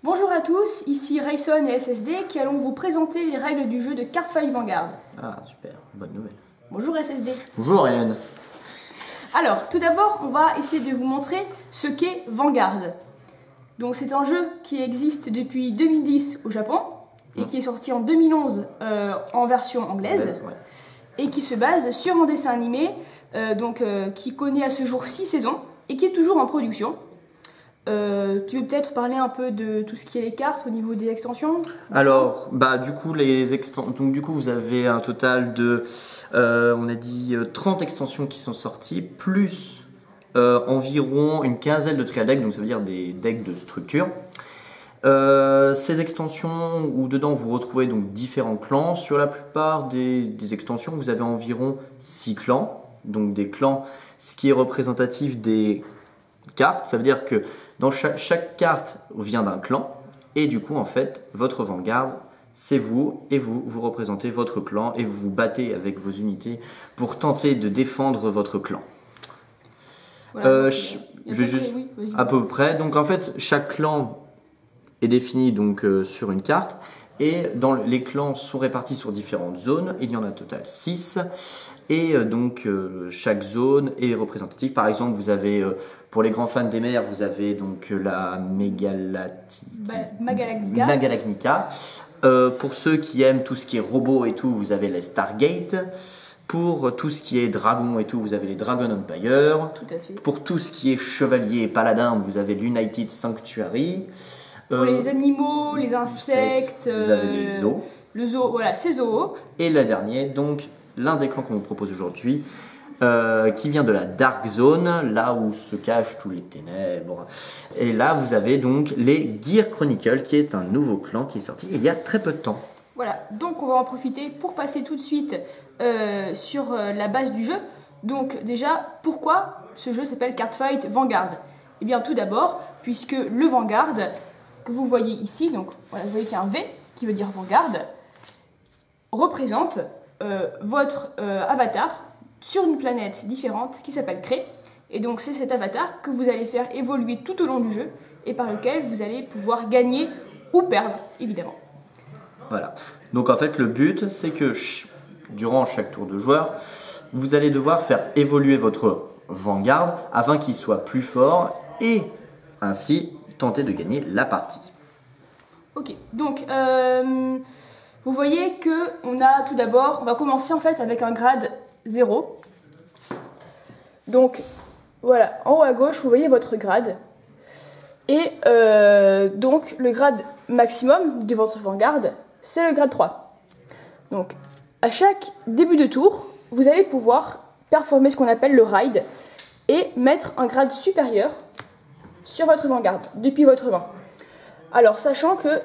Bonjour à tous, ici Rayson et SSD qui allons vous présenter les règles du jeu de Cardfight Vanguard. Ah super, bonne nouvelle. Bonjour SSD. Bonjour Hélène. Alors, tout d'abord, on va essayer de vous montrer ce qu'est Vanguard. Donc c'est un jeu qui existe depuis 2010 au Japon et qui est sorti en 2011 en version anglaise et qui se base sur un dessin animé qui connaît à ce jour 6 saisons et qui est toujours en production. Tu veux peut-être parler un peu de tout ce qui est les cartes au niveau des extensions? Alors, du coup, vous avez un total de, on a dit 30 extensions qui sont sorties, plus environ une quinzaine de trial decks, donc ça veut dire des decks de structure. Ces extensions, où dedans vous retrouvez donc différents clans, sur la plupart des extensions, vous avez environ 6 clans, donc des clans, ce qui est représentatif des cartes, ça veut dire que dans chaque carte vient d'un clan, et du coup en fait votre Vanguard c'est vous, et vous représentez votre clan et vous vous battez avec vos unités pour tenter de défendre votre clan. Voilà, je vais juste à peu près, donc en fait chaque clan est défini donc sur une carte, et les clans sont répartis sur différentes zones, il y en a au total 6, et chaque zone est représentative. Par exemple, vous avez, pour les grands fans des mers, vous avez donc la Magalagnica. Pour ceux qui aiment tout ce qui est robot et tout, vous avez les Stargate. Pour tout ce qui est dragon et tout, vous avez les Dragon Empire. Tout à fait. Pour tout ce qui est chevalier et paladin, vous avez l'United Sanctuary. Pour les animaux, les insectes, vous avez les zoos. Le zoo, voilà, c'est zoo. Et la dernière, donc l'un des clans qu'on vous propose aujourd'hui, qui vient de la Dark Zone, là où se cachent tous les ténèbres. Et là, vous avez donc les Gear Chronicles, qui est un nouveau clan qui est sorti il y a très peu de temps. Voilà, donc on va en profiter pour passer tout de suite sur la base du jeu. Donc déjà, pourquoi ce jeu s'appelle Cardfight Vanguard? Eh bien tout d'abord, puisque le Vanguard que vous voyez ici, donc voilà, vous voyez qu'il y a un V qui veut dire Vanguard, représente votre avatar sur une planète différente qui s'appelle Cré. Et donc c'est cet avatar que vous allez faire évoluer tout au long du jeu et par lequel vous allez pouvoir gagner ou perdre, évidemment. Voilà. Donc en fait le but c'est que durant chaque tour de joueur, vous allez devoir faire évoluer votre Vanguard afin qu'il soit plus fort et ainsi tenter de gagner la partie. Ok, donc vous voyez que on a tout d'abord, on va commencer en fait avec un grade 0. Donc voilà, en haut à gauche vous voyez votre grade. Et donc le grade maximum de votre Vanguard, c'est le grade 3. Donc à chaque début de tour, vous allez pouvoir performer ce qu'on appelle le raid et mettre un grade supérieur sur votre Vanguard, depuis votre main. Alors, sachant que,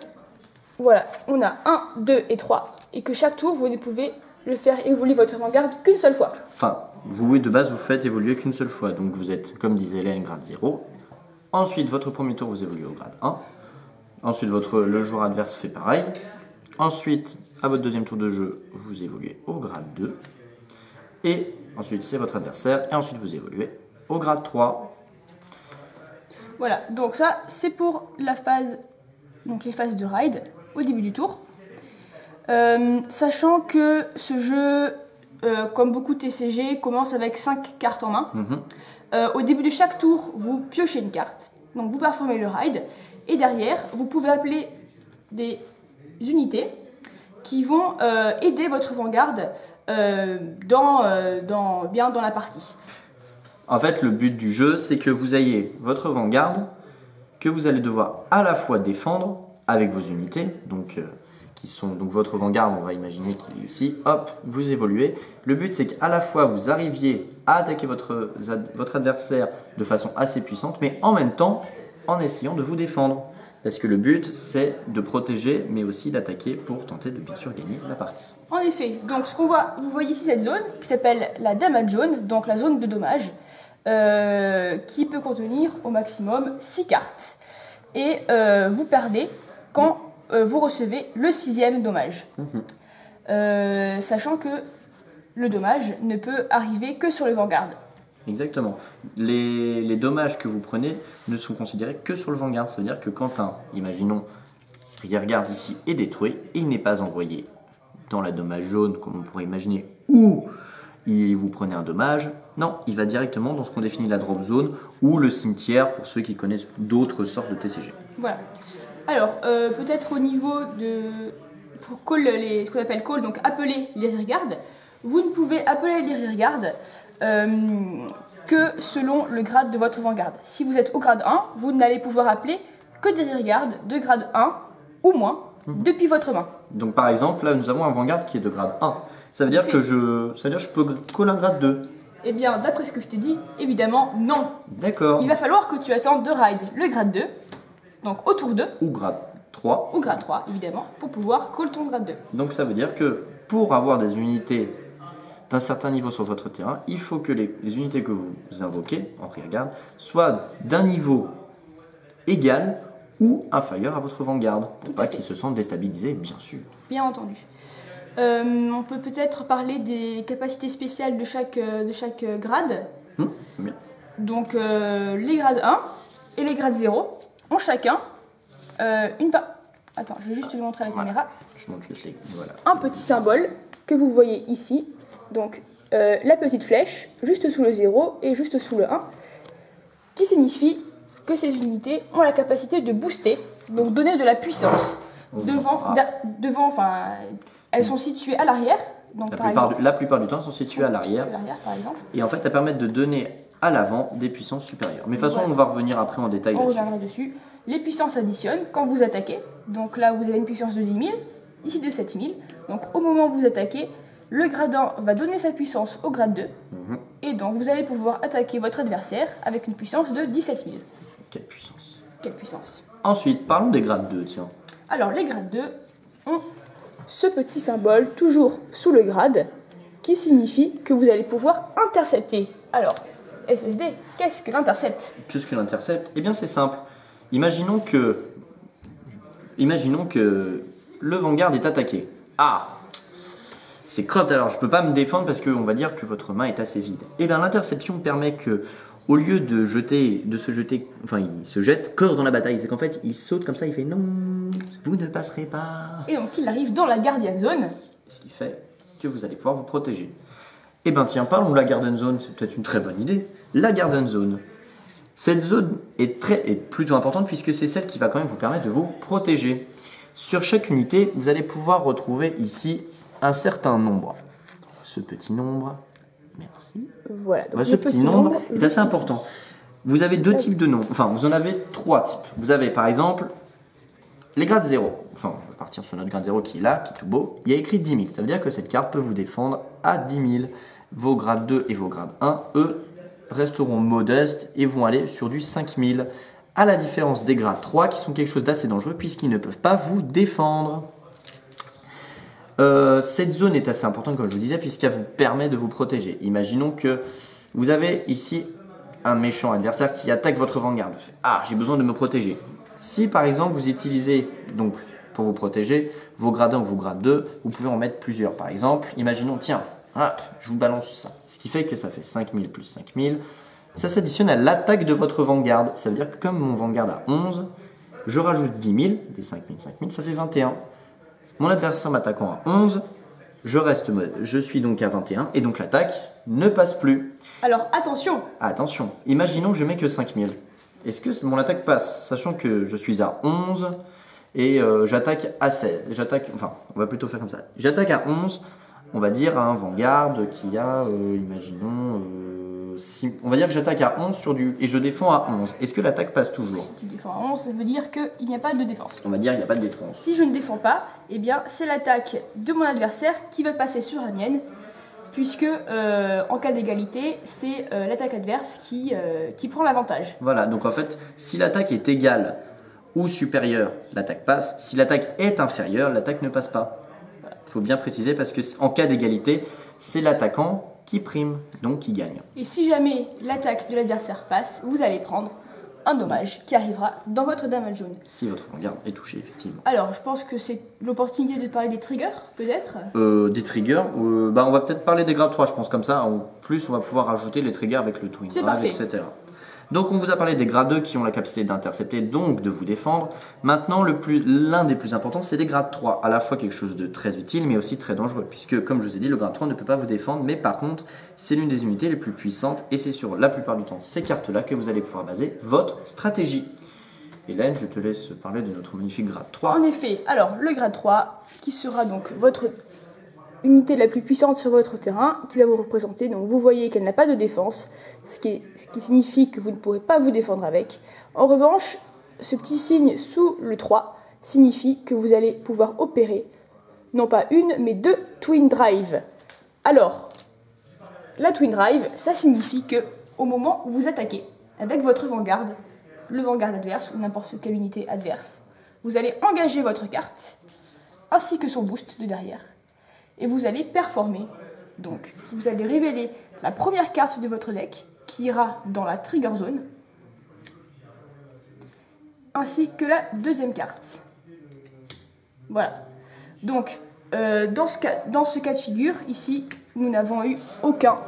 voilà, on a 1, 2 et 3, et que chaque tour, vous ne pouvez le faire évoluer votre Vanguard qu'une seule fois. Enfin, vous, de base, vous faites évoluer qu'une seule fois, donc vous êtes, comme disait Hélène, grade 0. Ensuite, votre premier tour, vous évoluez au grade 1. Ensuite, le joueur adverse fait pareil. Ensuite, à votre deuxième tour de jeu, vous évoluez au grade 2. Et ensuite, c'est votre adversaire, et ensuite, vous évoluez au grade 3. Voilà, donc ça c'est pour la phase, donc les phases de raid au début du tour. Sachant que ce jeu, comme beaucoup de TCG, commence avec 5 cartes en main. Au début de chaque tour, vous piochez une carte, donc vous performez le raid, et derrière, vous pouvez appeler des unités qui vont aider votre Vanguard dans la partie. En fait, le but du jeu, c'est que vous ayez votre Vanguard, que vous allez devoir à la fois défendre avec vos unités, donc votre Vanguard, on va imaginer qu'il est ici, hop, vous évoluez. Le but, c'est qu'à la fois vous arriviez à attaquer votre adversaire de façon assez puissante, mais en même temps, en essayant de vous défendre. Parce que le but, c'est de protéger, mais aussi d'attaquer pour tenter de bien sûr gagner la partie. En effet, donc vous voyez ici cette zone qui s'appelle la damage zone, donc la zone de dommage, qui peut contenir au maximum 6 cartes. Et vous perdez quand vous recevez le 6e dommage. Sachant que le dommage ne peut arriver que sur le Vanguard. Exactement. Les dommages que vous prenez ne sont considérés que sur le Vanguard. Ça veut dire que quand imaginons, rearguard ici est détruit, il n'est pas envoyé dans la dommage jaune comme on pourrait imaginer, ou vous prenez un dommage. Non, il va directement dans ce qu'on définit la drop zone ou le cimetière pour ceux qui connaissent d'autres sortes de TCG. Voilà. Alors, peut-être au niveau de... Pour call ce qu'on appelle call, donc appeler les rearguards, vous ne pouvez appeler les rearguards que selon le grade de votre Vanguard. Si vous êtes au grade 1, vous n'allez pouvoir appeler que des rearguards de grade 1 ou moins depuis votre main. Donc par exemple, là nous avons un Vanguard qui est de grade 1. Ça veut dire que je peux call un grade 2. Eh bien, d'après ce que je t'ai dit, évidemment, non. D'accord. Il va falloir que tu attendes de ride le grade 2, donc au tour 2. Ou grade 3. Ou grade 3, évidemment, pour pouvoir call ton grade 2. Donc ça veut dire que pour avoir des unités d'un certain niveau sur votre terrain, il faut que les unités que vous invoquez en rearguard soient d'un niveau égal ou inférieur à votre Vanguard, pour pas qu'ils se sentent déstabilisés, bien sûr. Bien entendu. On peut peut-être parler des capacités spéciales de chaque grade. Bien. Donc les grades 1 et les grades 0 ont chacun Attends, je vais juste te le montrer à la caméra. Je montre juste voilà. Un petit symbole que vous voyez ici. Donc la petite flèche juste sous le 0 et juste sous le 1 qui signifie que ces unités ont la capacité de booster, donc donner de la puissance enfin, elles sont situées à l'arrière. Donc la plupart du temps, elles sont situées à l'arrière. Par exemple. Et en fait, elles permettent de donner à l'avant des puissances supérieures. Mais de toute façon, on va revenir après en détail là-dessus. On reviendra dessus. Les puissances additionnent quand vous attaquez. Donc là, vous avez une puissance de 10 000, ici de 7 000. Donc au moment où vous attaquez, le grade 1 va donner sa puissance au grade 2. Et donc vous allez pouvoir attaquer votre adversaire avec une puissance de 17 000. Quelle puissance. Quelle puissance. Ensuite, parlons des grades 2, tiens. Alors les grades 2 ont ce petit symbole toujours sous le grade qui signifie que vous allez pouvoir intercepter. Alors, SSD, qu'est-ce que l'intercept? Qu'est-ce que l'intercept? Eh bien c'est simple. Imaginons que le Vanguard est attaqué. Ah, c'est crotte, alors je peux pas me défendre parce qu'on va dire que votre main est assez vide. Eh bien l'interception permet que, au lieu de se jeter, enfin il se jette corps dans la bataille. C'est qu'en fait il saute comme ça, il fait non, vous ne passerez pas. Et donc il arrive dans la Guardian Zone. Ce qui fait que vous allez pouvoir vous protéger. Eh bien tiens, parlons de la Guardian Zone, c'est peut-être une très bonne idée. La Guardian Zone. Cette zone est plutôt importante puisque c'est celle qui va quand même vous permettre de vous protéger. Sur chaque unité, vous allez pouvoir retrouver ici un certain nombre. Ce petit nombre, merci. Voilà. Donc ce petit nombre est assez important. Vous avez deux types de nombres, enfin vous en avez trois types. Vous avez par exemple les grades 0. Enfin, on va partir sur notre grade 0 qui est là, qui est tout beau. Il y a écrit 10 000. Ça veut dire que cette carte peut vous défendre à 10 000. Vos grades 2 et vos grades 1, eux, resteront modestes et vont aller sur du 5000, à la différence des grades 3 qui sont quelque chose d'assez dangereux puisqu'ils ne peuvent pas vous défendre. Cette zone est assez importante comme je vous disais puisqu'elle vous permet de vous protéger. Imaginons que vous avez ici un méchant adversaire qui attaque votre Vanguard. Ah, j'ai besoin de me protéger. Si par exemple vous utilisez donc pour vous protéger vos grades 1 ou vos grades 2, vous pouvez en mettre plusieurs. Par exemple, imaginons, tiens, je vous balance ça. Ce qui fait que ça fait 5000 plus 5000. Ça s'additionne à l'attaque de votre Vanguard. Ça veut dire que comme mon Vanguard a 11, je rajoute 10 000, des 5000, 5000, ça fait 21. Mon adversaire m'attaquant à 11, je suis donc à 21 et donc l'attaque ne passe plus. Alors attention. Attention, imaginons que je mets que 5000. Est-ce que mon attaque passe, sachant que je suis à 11 et j'attaque à 16. Enfin, on va plutôt faire comme ça. J'attaque à 11. On va dire un Vanguard qui a, imaginons, on va dire que j'attaque à 11 et je défends à 11. Est-ce que l'attaque passe toujours? Si tu défends à 11, ça veut dire qu'il n'y a pas de défense. On va dire qu'il n'y a pas de défense. Si je ne défends pas, eh bien c'est l'attaque de mon adversaire qui va passer sur la mienne, puisque en cas d'égalité, c'est l'attaque adverse qui prend l'avantage. Voilà, donc en fait, si l'attaque est égale ou supérieure, l'attaque passe. Si l'attaque est inférieure, l'attaque ne passe pas. Il faut bien préciser parce qu'en cas d'égalité, c'est l'attaquant qui prime, donc qui gagne. Et si jamais l'attaque de l'adversaire passe, vous allez prendre un dommage qui arrivera dans votre damage zone. Si votre vanguard est touché, effectivement. Alors, je pense que c'est l'opportunité de parler des triggers, peut-être. Des triggers, on va peut-être parler des grades 3, je pense, comme ça. En plus, on va pouvoir ajouter les triggers avec le Twin Drive, etc. Donc, on vous a parlé des grades 2 qui ont la capacité d'intercepter, donc de vous défendre. Maintenant, l'un des plus importants, c'est des grades 3. À la fois quelque chose de très utile, mais aussi très dangereux. Puisque, comme je vous ai dit, le grade 3 ne peut pas vous défendre. Mais par contre, c'est l'une des unités les plus puissantes. Et c'est sur la plupart du temps ces cartes-là que vous allez pouvoir baser votre stratégie. Hélène, je te laisse parler de notre magnifique grade 3. En effet, alors le grade 3, qui sera donc votre unité la plus puissante sur votre terrain, qui va vous représenter. Donc vous voyez qu'elle n'a pas de défense, ce qui signifie que vous ne pourrez pas vous défendre avec. En revanche, ce petit signe sous le 3 signifie que vous allez pouvoir opérer, non pas une, mais 2 Twin Drive. Alors, la Twin Drive, ça signifie que au moment où vous attaquez avec votre Vanguard, le Vanguard adverse ou n'importe quelle unité adverse, vous allez engager votre carte, ainsi que son boost de derrière, et vous allez performer. Donc, vous allez révéler la première carte de votre deck, qui ira dans la Trigger Zone, ainsi que la deuxième carte. Voilà. Donc, dans ce cas de figure, ici, nous n'avons eu aucun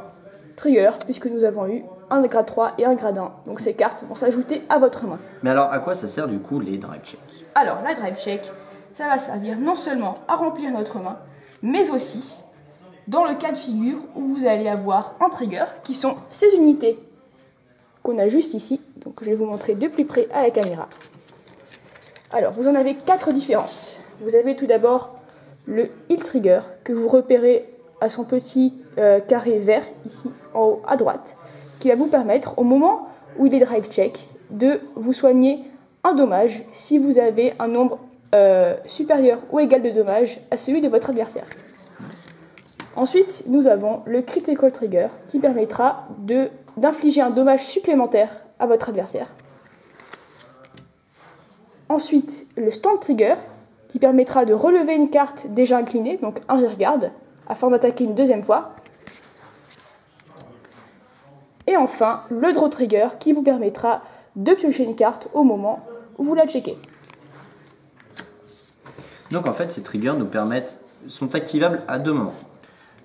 trigger, puisque nous avons eu un grade 3 et un grade 1. Donc ces cartes vont s'ajouter à votre main. Mais alors, à quoi ça sert du coup les drive checks? Alors, la drive check, ça va servir non seulement à remplir notre main, mais aussi dans le cas de figure où vous allez avoir un trigger, qui sont ces unités qu'on a juste ici. Donc je vais vous montrer de plus près à la caméra. Alors, vous en avez 4 différentes. Vous avez tout d'abord le Heal Trigger, que vous repérez à son petit carré vert, ici en haut à droite, qui va vous permettre, au moment où il est drive check, de vous soigner un dommage si vous avez un nombre supérieur ou égal de dommages à celui de votre adversaire. Ensuite, nous avons le Critical Trigger, qui permettra d'infliger un dommage supplémentaire à votre adversaire. Ensuite, le Stand Trigger, qui permettra de relever une carte déjà inclinée, donc un rearguard, afin d'attaquer une deuxième fois. Et enfin, le Draw Trigger, qui vous permettra de piocher une carte au moment où vous la checkez. Donc en fait, ces triggers sont activables à 2 moments.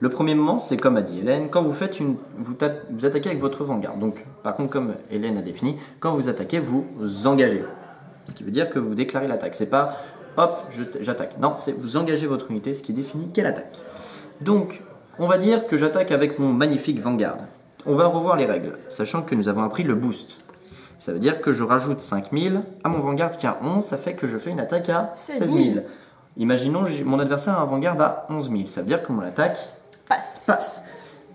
Le premier moment, c'est comme a dit Hélène, quand vous attaquez avec votre Vanguard. Donc, par contre, comme Hélène a défini, quand vous attaquez, vous engagez. Ce qui veut dire que vous déclarez l'attaque. C'est pas hop, j'attaque. Non, c'est vous engagez votre unité, ce qui définit quelle attaque. Donc, on va dire que j'attaque avec mon magnifique Vanguard. On va revoir les règles, sachant que nous avons appris le boost. Ça veut dire que je rajoute 5000 à mon Vanguard qui a 11, ça fait que je fais une attaque à 16 000. Imaginons mon adversaire a un Vanguard à 11 000, ça veut dire que mon attaque passe.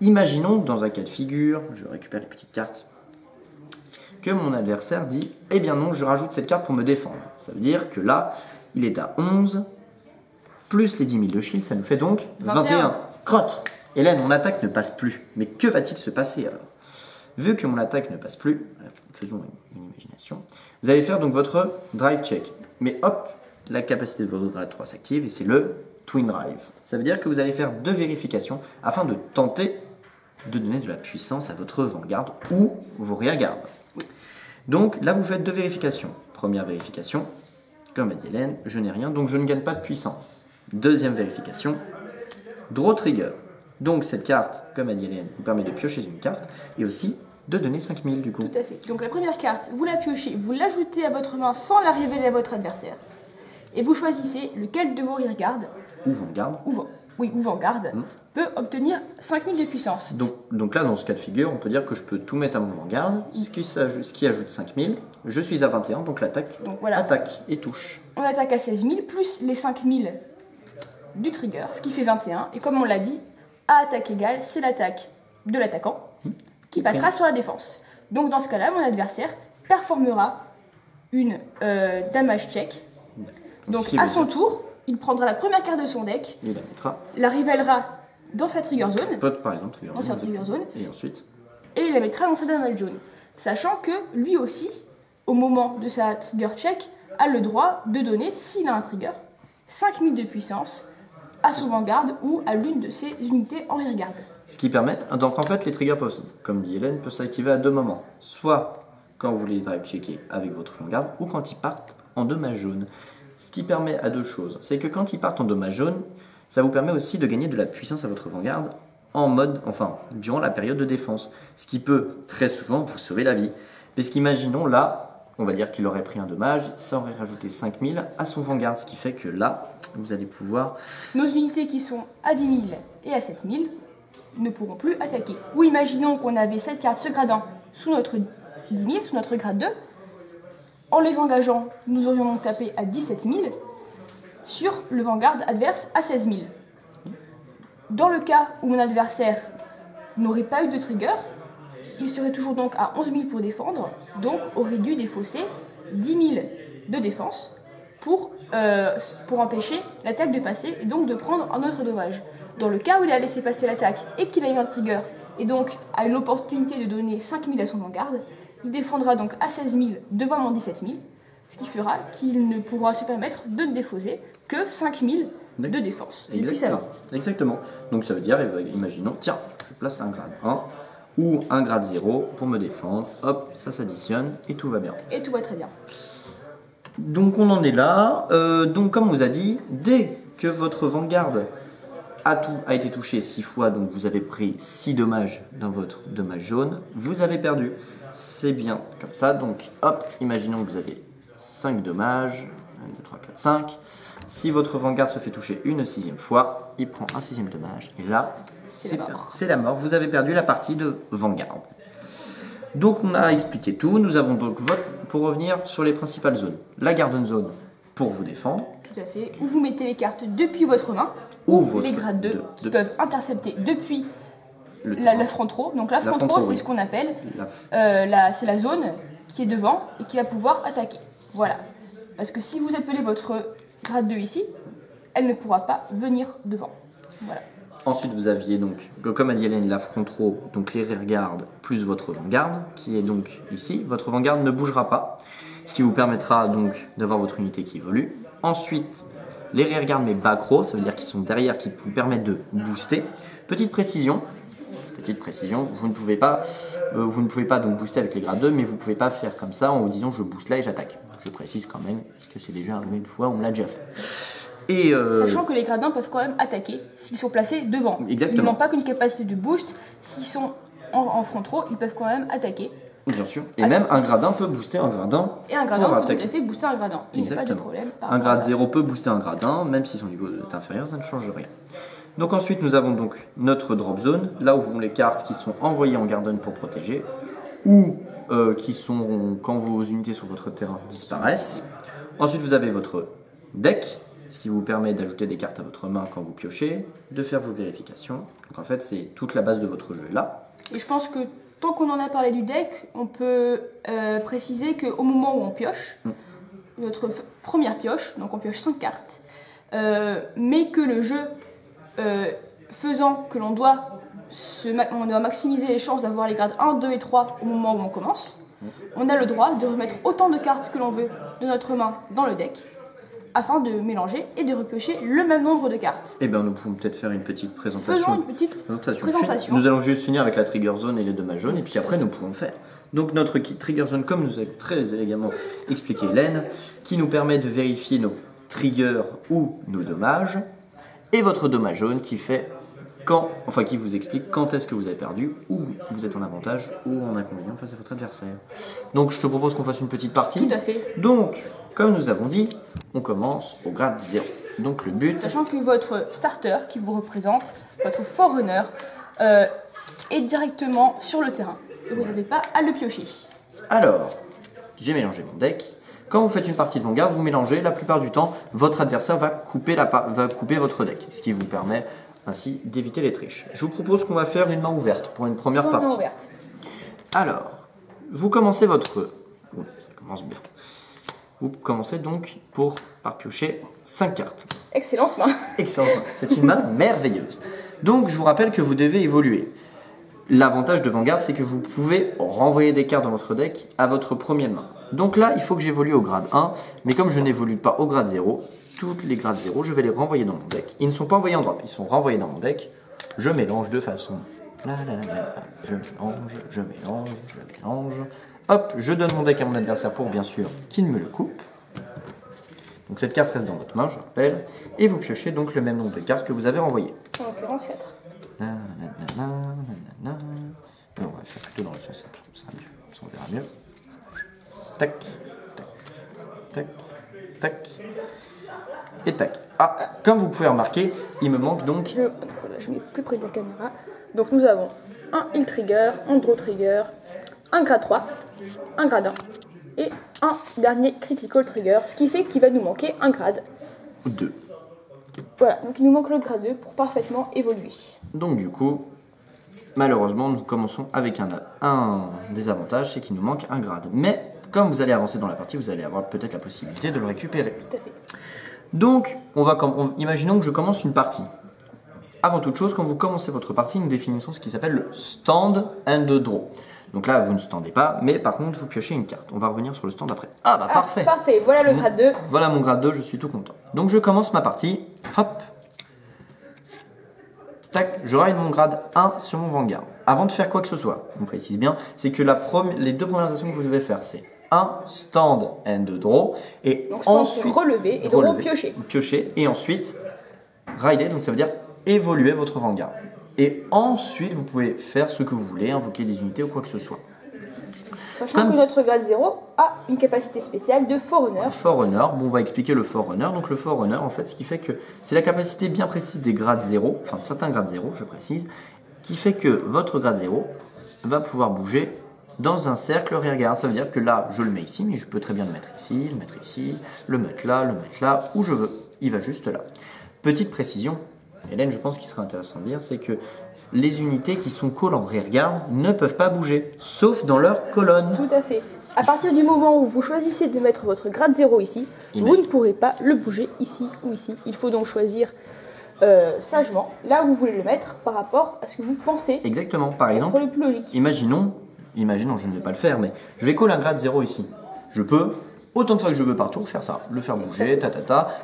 Imaginons, dans un cas de figure, je récupère les petites cartes, que mon adversaire dit « Eh bien non, je rajoute cette carte pour me défendre ». Ça veut dire que là, il est à 11, plus les 10 000 de shield, ça nous fait donc 21. Crotte. Hélène, mon attaque ne passe plus. Mais que va-t-il se passer alors? Vu que mon attaque ne passe plus, faisons une imagination, vous allez faire donc votre drive check. Mais hop, la capacité de votre drive 3 s'active et c'est le Twin Drive. Ça veut dire que vous allez faire 2 vérifications afin de tenter de donner de la puissance à votre Vanguard ou vos rearguards. Donc là, vous faites 2 vérifications. Première vérification, comme a dit Hélène, je n'ai rien, donc je ne gagne pas de puissance. Deuxième vérification, Draw Trigger. Donc cette carte, comme a dit Hélène, vous permet de piocher une carte et aussi de donner 5000 du coup. Tout à fait. Donc la première carte, vous la piochez, vous l'ajoutez à votre main sans la révéler à votre adversaire. Et vous choisissez lequel de vos rearguards ou Vanguard, ou Vanguard peut obtenir 5000 de puissance. Donc là, dans ce cas de figure, on peut dire que je peux tout mettre à mon Vanguard, ce qui ajoute 5000. Je suis à 21, donc l'attaque attaque et touche. On attaque à 16 000 plus les 5000 du trigger, ce qui fait 21. Et comme on l'a dit, à attaque égale, c'est l'attaque de l'attaquant qui passera sur la défense. Donc dans ce cas-là, mon adversaire performera une damage check. Donc à son tour, il prendra la première carte de son deck, il la mettra, la révélera dans sa trigger zone, par exemple, et ensuite, il la mettra dans sa damage zone. Sachant que lui aussi, au moment de sa trigger check, a le droit de donner, s'il a un trigger, 5000 de puissance à son Vanguard ou à l'une de ses unités en rearguard. Ce qui permet, donc en fait les triggers peuvent, comme dit Hélène, peuvent s'activer à 2 moments. Soit quand vous les arrivez checker avec votre vanguard ou quand ils partent en dommage jaune. Ce qui permet à deux choses. C'est que quand ils partent en dommage jaune, ça vous permet aussi de gagner de la puissance à votre vanguard durant la période de défense. Ce qui peut très souvent vous sauver la vie. Parce qu'imaginons là, on va dire qu'il aurait pris un dommage, ça aurait rajouté 5000 à son vanguard. Ce qui fait que là, vous allez pouvoir... Nos unités qui sont à 10 000 et à 7 000 ne pourront plus attaquer. Ou imaginons qu'on avait cette carte, ce gradin, sous notre 10 000, sous notre grade 2. En les engageant, nous aurions donc tapé à 17 000 sur le vanguard adverse à 16 000. Dans le cas où mon adversaire n'aurait pas eu de trigger, il serait toujours donc à 11 000 pour défendre, donc aurait dû défausser 10 000 de défense pour empêcher l'attaque de passer et donc de prendre un autre dommage. Dans le cas où il a laissé passer l'attaque et qu'il a eu un trigger et donc a eu l'opportunité de donner 5 000 à son vanguard, il défendra donc à 16 000 devant mon 17 000, ce qui fera qu'il ne pourra se permettre de ne défausser que 5 000 de défense depuis sa main. Exactement. Donc ça veut dire, imaginons, tiens, je place un grade 1 ou un grade 0 pour me défendre. Hop, ça s'additionne et tout va bien. Et tout va très bien. Donc on en est là. Donc comme on vous a dit, dès que votre vanguard a été touché 6 fois, donc vous avez pris 6 dommages dans votre dommage jaune, vous avez perdu. C'est bien comme ça. Donc hop, imaginons que vous avez 5 dommages. 1, 2, 3, 4, 5. Si votre vanguard se fait toucher une 6e fois, il prend un 6e dommage. Et là, c'est la mort. Vous avez perdu la partie de vanguard. Donc on a expliqué tout. Nous avons donc pour revenir sur les principales zones. La garden zone pour vous défendre. Tout à fait. Où vous mettez les cartes depuis votre main. Ou les grades 2 qui peuvent intercepter depuis la front row. Donc la front row, c'est ce qu'on appelle c'est la zone qui est devant et qui va pouvoir attaquer. Voilà. Parce que si vous appelez votre grade 2 ici, elle ne pourra pas venir devant. Voilà. Ensuite, vous aviez donc, comme a dit Hélène, la front row, donc les rearguards plus votre vanguard, qui est donc ici. Votre vanguard ne bougera pas, ce qui vous permettra donc d'avoir votre unité qui évolue. Ensuite, les rearguards mais back row, ça veut dire qu'ils sont derrière, qui vous permettent de booster. Petite précision, vous ne pouvez pas donc booster avec les grades 2, mais vous ne pouvez pas faire comme ça en vous disant je booste là et j'attaque. Je précise quand même, parce que c'est déjà arrivé une fois, on me l'a déjà fait. Et sachant que les grades 1 peuvent quand même attaquer s'ils sont placés devant. Exactement. Ils n'ont pas qu'une capacité de boost, s'ils sont en front row, ils peuvent quand même attaquer. Bien sûr. Et même un grade 1 peut booster un grade 1. Et un grade 1 peut tout à fait booster un grade 1. Il n'y a pas de problème. Un grade 0 peut booster un grade 1, même si son niveau est inférieur, ça ne change rien. Donc ensuite, nous avons donc notre drop zone, là où vont les cartes qui sont envoyées en garden pour protéger, ou qui sont quand vos unités sur votre terrain disparaissent. Ensuite, vous avez votre deck, ce qui vous permet d'ajouter des cartes à votre main quand vous piochez, de faire vos vérifications. Donc en fait, c'est toute la base de votre jeu là. Et je pense que tant qu'on en a parlé du deck, on peut préciser qu'au moment où on pioche, notre première pioche, donc on pioche 5 cartes, mais que le jeu faisant que on doit maximiser les chances d'avoir les grades 1, 2 et 3 au moment où on commence, on a le droit de remettre autant de cartes que l'on veut de notre main dans le deck, afin de mélanger et de repiocher le même nombre de cartes. Eh bien, nous pouvons peut-être faire une petite présentation. Faisons une petite présentation. Nous allons juste finir avec la trigger zone et les dommages jaunes, et puis après, nous pourrons faire. Donc, notre kit trigger zone, comme nous a très élégamment expliqué Hélène, qui nous permet de vérifier nos triggers ou nos dommages, et votre dommage jaune qui fait qui vous explique quand est-ce que vous avez perdu, ou vous êtes en avantage ou en inconvénient face à votre adversaire. Donc, je te propose qu'on fasse une petite partie. Tout à fait. Donc, comme nous avons dit, on commence au grade 0. Donc le but... Sachant que votre starter qui vous représente, votre forerunner, est directement sur le terrain. Et vous n'avez pas à le piocher. Alors, j'ai mélangé mon deck. Quand vous faites une partie de vanguard, vous mélangez. La plupart du temps, votre adversaire va couper votre deck. Ce qui vous permet ainsi d'éviter les triches. Je vous propose qu'on va faire une main ouverte pour une première partie. Main ouverte. Alors, vous commencez votre... Oh, ça commence bien. Vous commencez donc par piocher 5 cartes. Excellente main. Excellente main. C'est une main merveilleuse. Donc je vous rappelle que vous devez évoluer. L'avantage de Vanguard, c'est que vous pouvez renvoyer des cartes dans votre deck à votre première main. Donc là, il faut que j'évolue au grade 1, mais comme je n'évolue pas au grade 0, tous les grades 0, je vais les renvoyer dans mon deck. Ils ne sont pas envoyés en drop, ils sont renvoyés dans mon deck. Je mélange de façon... Je mélange. Hop, je donne mon deck à mon adversaire pour bien sûr qu'il me le coupe. Donc cette carte reste dans votre main, je rappelle. Et vous piochez donc le même nombre de cartes que vous avez renvoyées. En l'occurrence 4. Non, on va faire plutôt dans le sens simple, ça sera mieux. Ça, on verra mieux. Tac, tac, tac, tac. Et tac. Ah, comme vous pouvez remarquer, il me manque donc... Je mets plus près de la caméra. Donc nous avons un Heal Trigger, un Draw Trigger, un grade 3, un grade 1 et un dernier Critical Trigger, ce qui fait qu'il va nous manquer un grade 2. Voilà, donc il nous manque le grade 2 pour parfaitement évoluer. Donc du coup, malheureusement, nous commençons avec un désavantage, c'est qu'il nous manque un grade. Mais comme vous allez avancer dans la partie, vous allez avoir peut-être la possibilité de le récupérer. Tout à fait. Donc, imaginons que je commence une partie. Avant toute chose, quand vous commencez votre partie, nous définissons ce qui s'appelle le stand and draw. Donc là, vous ne standez pas, mais par contre, vous piochez une carte. On va revenir sur le stand après. Ah bah parfait. Parfait, voilà le grade 2. Voilà mon grade 2, je suis tout content. Donc je commence ma partie. Hop. Tac, je ride mon grade 1 sur mon Vanguard. Avant de faire quoi que ce soit, on précise bien, c'est que les deux premières actions que vous devez faire, c'est un stand and draw, et donc stand ensuite relever et draw piocher. Piocher, et ensuite rider, donc ça veut dire évoluer votre Vanguard. Et ensuite, vous pouvez faire ce que vous voulez, invoquer des unités ou quoi que ce soit. Sachant que notre grade 0 a une capacité spéciale de Forerunner. Forerunner, bon, on va expliquer le Forerunner. Donc le Forerunner, en fait, ce qui fait que c'est la capacité bien précise des grades 0, enfin de certains grades 0, je précise, qui fait que votre grade 0 va pouvoir bouger dans un cercle rearguard. Ça veut dire que là, je le mets ici, mais je peux très bien le mettre ici, le mettre là, où je veux. Il va juste là. Petite précision, Hélène, je pense qu'il serait intéressant de dire, c'est que les unités qui sont call en rearguard ne peuvent pas bouger, sauf dans leur colonne. Tout à fait. À partir du moment où vous choisissez de mettre votre grade 0 ici, vous ne pourrez pas le bouger ici ou ici. Il faut donc choisir sagement là où vous voulez le mettre par rapport à ce que vous pensez. Exactement. Par exemple, le plus logique. Imaginons, je ne vais pas le faire, mais je vais call un grade 0 ici. Je peux, autant de fois que je veux par tour, faire ça, le faire bouger,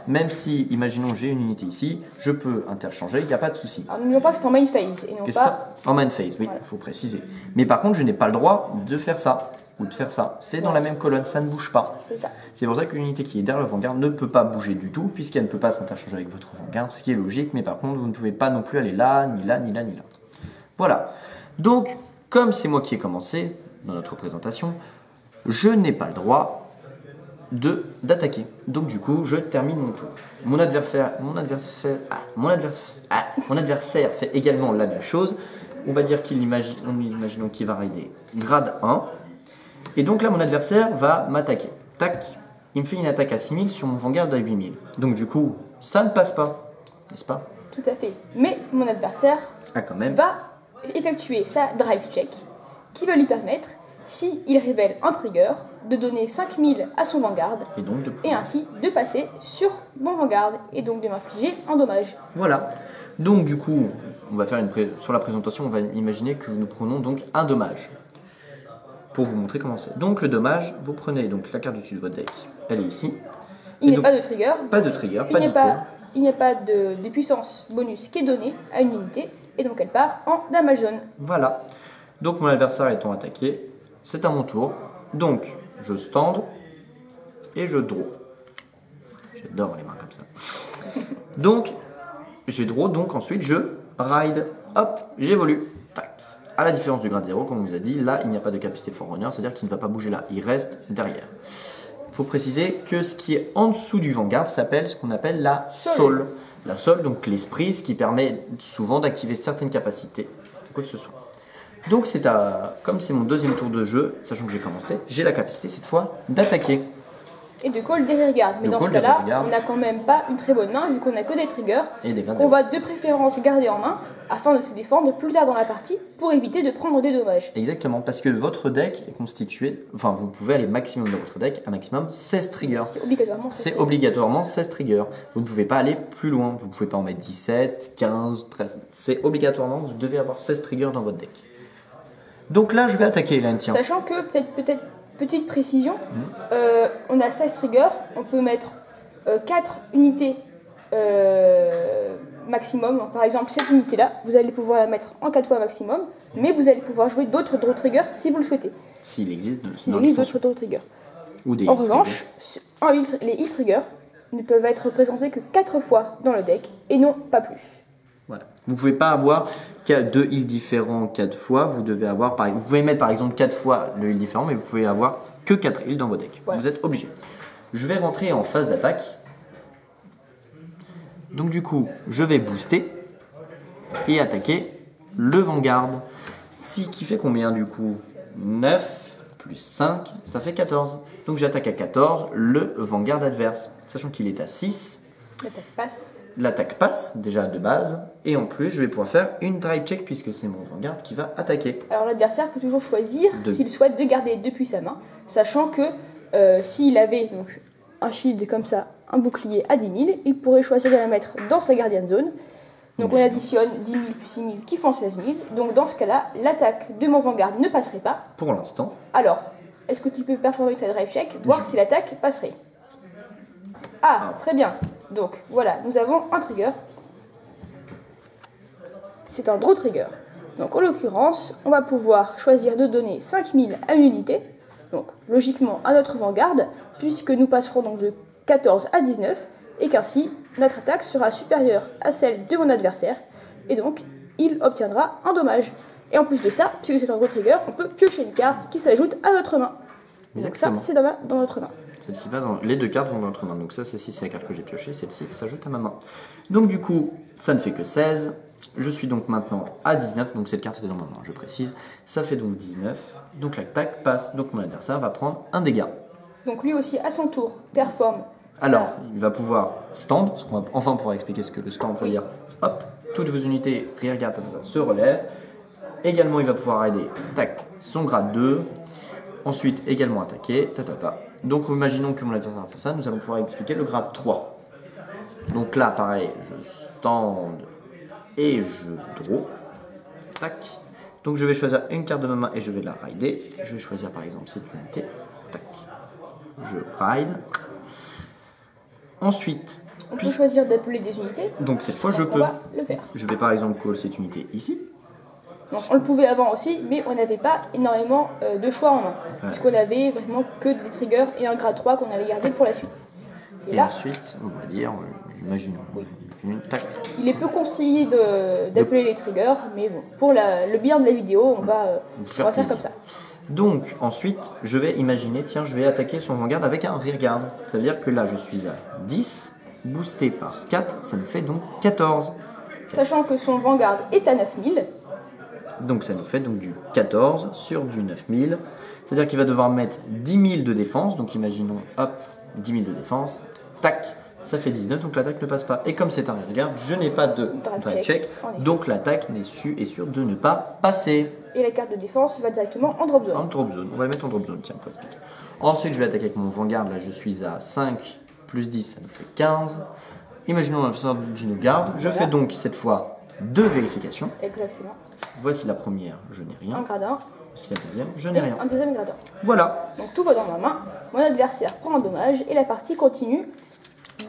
même si, imaginons, j'ai une unité ici, je peux interchanger, il n'y a pas de souci. Alors n'oublions pas que c'est en main phase et non pas... En main phase, oui, il faut préciser. Mais par contre, je n'ai pas le droit de faire ça, ou de faire ça. C'est dans la même colonne, ça ne bouge pas. C'est ça. C'est pour ça qu'une unité qui est derrière le Vanguard ne peut pas bouger du tout, puisqu'elle ne peut pas s'interchanger avec votre Vanguard, ce qui est logique, mais par contre, vous ne pouvez pas non plus aller là, ni là, ni là, ni là. Voilà. Donc, comme c'est moi qui ai commencé dans notre présentation, je n'ai pas le droit d'attaquer. Donc du coup, je termine mon tour. Mon adversaire fait également la même chose. On va dire imaginons qu'il va rider grade 1. Et donc là, mon adversaire va m'attaquer. Tac, il me fait une attaque à 6000 sur mon Vanguard à 8000. Donc du coup, ça ne passe pas, n'est-ce pas? Tout à fait. Mais mon adversaire va effectuer sa drive check qui va lui permettre, s'il révèle un trigger, de donner 5000 à son Vanguard et ainsi de passer sur mon Vanguard et donc de m'infliger un dommage. Voilà. Donc du coup, on va faire sur la présentation, on va imaginer que nous prenons donc un dommage pour vous montrer comment c'est. Donc le dommage, vous prenez donc la carte du dessus de votre deck, elle est ici. Il n'y a pas de trigger. Pas de trigger, il n'y a pas de puissance bonus qui est donnée à une unité et donc elle part en damage zone. Voilà. Donc mon adversaire étant attaqué, c'est à mon tour. Donc je stand et je draw. J'adore les mains comme ça. Donc j'ai draw, donc ensuite je ride. Hop, j'évolue. Tac. À la différence du grade 0, comme on vous a dit, là il n'y a pas de capacité Forerunner, c'est-à-dire qu'il ne va pas bouger là, il reste derrière. Il faut préciser que ce qui est en dessous du Vanguard s'appelle ce qu'on appelle la soul. La soul, donc l'esprit, ce qui permet souvent d'activer certaines capacités, quoi que ce soit. Donc comme c'est mon deuxième tour de jeu, sachant que j'ai commencé, j'ai la capacité cette fois d'attaquer. Et de call des rearguards. Mais dans ce cas-là, on n'a quand même pas une très bonne main vu qu'on n'a que des triggers qu'on va de préférence garder en main afin de se défendre plus tard dans la partie pour éviter de prendre des dommages. Exactement, parce que votre deck est constitué, enfin vous pouvez aller maximum dans votre deck, un maximum 16 triggers. C'est obligatoirement 16 triggers. Vous ne pouvez pas aller plus loin, vous ne pouvez pas en mettre 17, 15, 13. C'est obligatoirement, vous devez avoir 16 triggers dans votre deck. Donc là, je vais attaquer, Hélène, tiens. Sachant que, peut-être petite précision, on a 16 triggers, on peut mettre 4 unités maximum. Par exemple, cette unité-là, vous allez pouvoir la mettre en 4 fois maximum. mais vous allez pouvoir jouer d'autres draw triggers si vous le souhaitez. S'il existe, S'il existe d'autres draw triggers. Ou des En revanche, les heal triggers ne peuvent être représentés que 4 fois dans le deck et non pas plus. Voilà. Vous ne pouvez pas avoir 2 heals différents 4 fois. Vous devez avoir, vous pouvez mettre par exemple 4 fois le heal différent, mais vous pouvez avoir que 4 heals dans vos decks. Voilà. Vous êtes obligé. Je vais rentrer en phase d'attaque. Donc du coup, je vais booster et attaquer le Vanguard. Qui fait combien du coup? 9 plus 5, ça fait 14. Donc j'attaque à 14 le Vanguard adverse. Sachant qu'il est à 6. L'attaque passe. L'attaque passe déjà de base. Et en plus, je vais pouvoir faire une drive check puisque c'est mon Vanguard qui va attaquer. Alors l'adversaire peut toujours choisir s'il souhaite de garder depuis sa main. Sachant que s'il avait donc, un shield comme ça, un bouclier à 10 000, il pourrait choisir de la mettre dans sa Guardian Zone. Donc on additionne 10 000 plus 6 000 qui font 16 000. Donc dans ce cas-là, l'attaque de mon Vanguard ne passerait pas. Pour l'instant. Alors, est-ce que tu peux performer ta drive check, voir si l'attaque passerait? Ah, très bien. Donc voilà, nous avons un trigger. C'est un draw trigger. Donc en l'occurrence, on va pouvoir choisir de donner 5 000 à une unité. Donc logiquement à notre Vanguard, puisque nous passerons donc de 14 à 19. Et qu'ainsi, notre attaque sera supérieure à celle de mon adversaire, et donc il obtiendra un dommage. Et en plus de ça, puisque c'est un gros trigger, on peut piocher une carte qui s'ajoute à notre main. Exactement. Donc ça, c'est dans notre main. Celle-ci va dans... Les deux cartes vont dans notre main. Donc ça, c'est la carte que j'ai piochée, celle-ci s'ajoute à ma main. Donc du coup, ça ne fait que 16. Je suis donc maintenant à 19, donc cette carte était dans ma main, je précise. Ça fait donc 19, donc l'attaque passe, donc mon adversaire va prendre un dégât. Donc lui aussi, à son tour, performe. Alors, il va pouvoir stand, parce qu'on va enfin pouvoir expliquer ce que le stand, c'est-à-dire, hop, toutes vos unités rearguard se relèvent. Également, il va pouvoir aider, tac, son grade 2. Ensuite, également attaquer, Donc, imaginons que mon adversaire a fait ça, nous allons pouvoir expliquer le grade 3. Donc là, pareil, je stand et je draw. Tac. Donc, je vais choisir une carte de ma main et je vais la rider. Je vais choisir par exemple cette unité. Tac. Je ride. Ensuite, on peut choisir d'appeler des unités. Donc cette fois, je peux. Le faire. Je vais par exemple call cette unité ici. Donc on le pouvait avant aussi, mais on n'avait pas énormément de choix en main. Ouais. Puisqu'on avait vraiment que des triggers et un grade 3 qu'on allait garder pour la suite. Et là, ensuite, on va dire, j'imagine, tac. Il est peu conseillé d'appeler les triggers, mais bon, pour le bien de la vidéo, on va faire comme ça. Donc ensuite, je vais imaginer, tiens, je vais attaquer son Vanguard avec un rearguard. Ça veut dire que là, je suis à 10, boosté par 4, ça nous fait donc 14. Sachant que son Vanguard est à 9000. Donc ça nous fait donc du 14 sur du 9000. C'est-à-dire qu'il va devoir mettre 10 000 de défense. Donc imaginons, hop, 10 000 de défense, tac, ça fait 19, donc l'attaque ne passe pas. Et comme c'est un rearguard, je n'ai pas de drive check, donc l'attaque est sûre de ne pas passer. Et la carte de défense va directement en drop zone. En drop zone, on va la mettre en drop zone, tiens, pas de pique. Ensuite, je vais attaquer avec mon Vanguard, là je suis à 5 plus 10, ça nous fait 15. Imaginons la sorte d'une garde, je fais donc cette fois 2 vérifications. Exactement. Voici la première, je n'ai rien. Un grade 1. Voici la deuxième, je n'ai rien. Un deuxième grade 1. Voilà. Donc tout va dans ma main, mon adversaire prend un dommage et la partie continue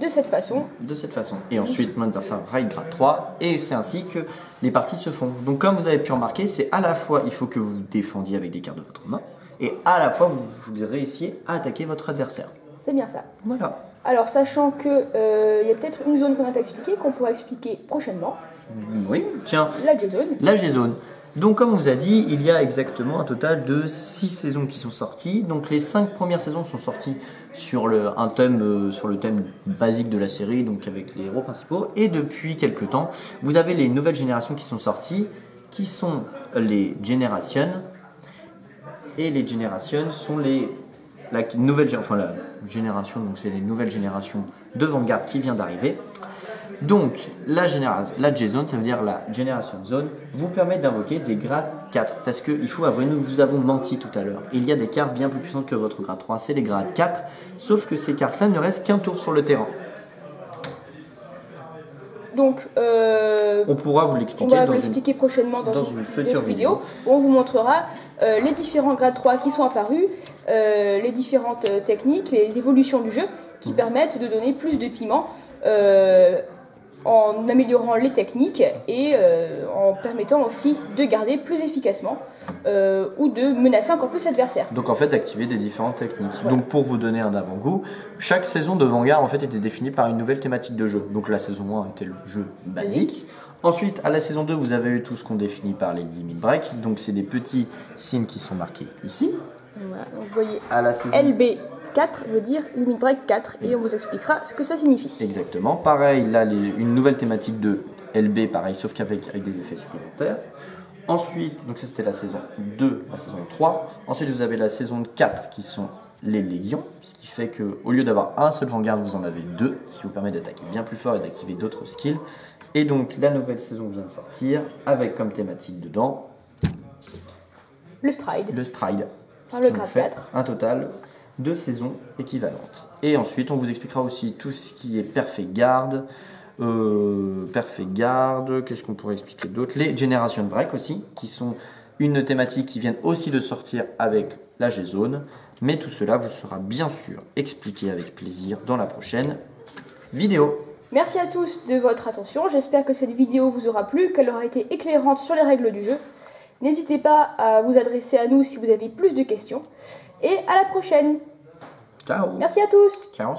de cette façon. De cette façon. Et ensuite, mon adversaire raid grade 3 et c'est ainsi que les parties se font. Donc comme vous avez pu remarquer, c'est à la fois il faut que vous défendiez avec des cartes de votre main et à la fois vous réussissiez à attaquer votre adversaire. C'est bien ça. Voilà. Alors sachant que y a peut-être une zone qu'on n'a pas expliquée, qu'on pourra expliquer prochainement. Oui, tiens. La G-Zone. La G-Zone. Donc comme on vous a dit, il y a exactement un total de 6 saisons qui sont sorties. Donc les 5 premières saisons sont sorties sur le thème basique de la série, donc avec les héros principaux. Et depuis quelques temps, vous avez les nouvelles générations qui sont sorties, qui sont les Generations. Et les Generations sont la génération, donc c'est les nouvelles générations de Vanguard qui vient d'arriver. Donc, la G-Zone, ça veut dire la Generation Zone, vous permet d'invoquer des grades 4. Parce qu'il faut avouer, nous vous avons menti tout à l'heure. Il y a des cartes bien plus puissantes que votre grade 3, c'est les grades 4. Sauf que ces cartes-là ne restent qu'un tour sur le terrain. Donc, on pourra vous l'expliquer. On va vous l'expliquer prochainement dans une future vidéo. Où on vous montrera les différents grades 3 qui sont apparus, les différentes techniques, les évolutions du jeu qui permettent de donner plus de piment en améliorant les techniques et en permettant aussi de garder plus efficacement ou de menacer encore plus l'adversaire. Donc en fait activer des différentes techniques. Voilà. Donc pour vous donner un avant-goût, chaque saison de Vanguard en fait était définie par une nouvelle thématique de jeu. Donc la saison 1 était le jeu basique. Ensuite à la saison 2 vous avez eu tout ce qu'on définit par les limit break. Donc c'est des petits signes qui sont marqués ici. Voilà, donc vous voyez à la saison... LB4 veut dire limit break 4 et on vous expliquera ce que ça signifie. Exactement. Pareil, là une nouvelle thématique de LB, pareil, sauf qu'avec des effets supplémentaires. Ensuite, donc ça c'était la saison 2, la saison 3. Ensuite vous avez la saison 4 qui sont les légions, ce qui fait qu'au lieu d'avoir un seul Vanguard, vous en avez deux, ce qui vous permet d'attaquer bien plus fort et d'activer d'autres skills. Et donc la nouvelle saison vient de sortir avec comme thématique dedans le stride. Le stride. Par le grade 4. Un total de saisons équivalentes. Et ensuite on vous expliquera aussi tout ce qui est Perfect Guard. Qu'est-ce qu'on pourrait expliquer d'autre? Les Generation Break aussi, qui sont une thématique qui viennent aussi de sortir avec la G-Zone. Mais tout cela vous sera bien sûr expliqué avec plaisir dans la prochaine vidéo. Merci à tous de votre attention. J'espère que cette vidéo vous aura plu, qu'elle aura été éclairante sur les règles du jeu. N'hésitez pas à vous adresser à nous si vous avez plus de questions. Et à la prochaine. Ciao. Merci à tous. Ciao.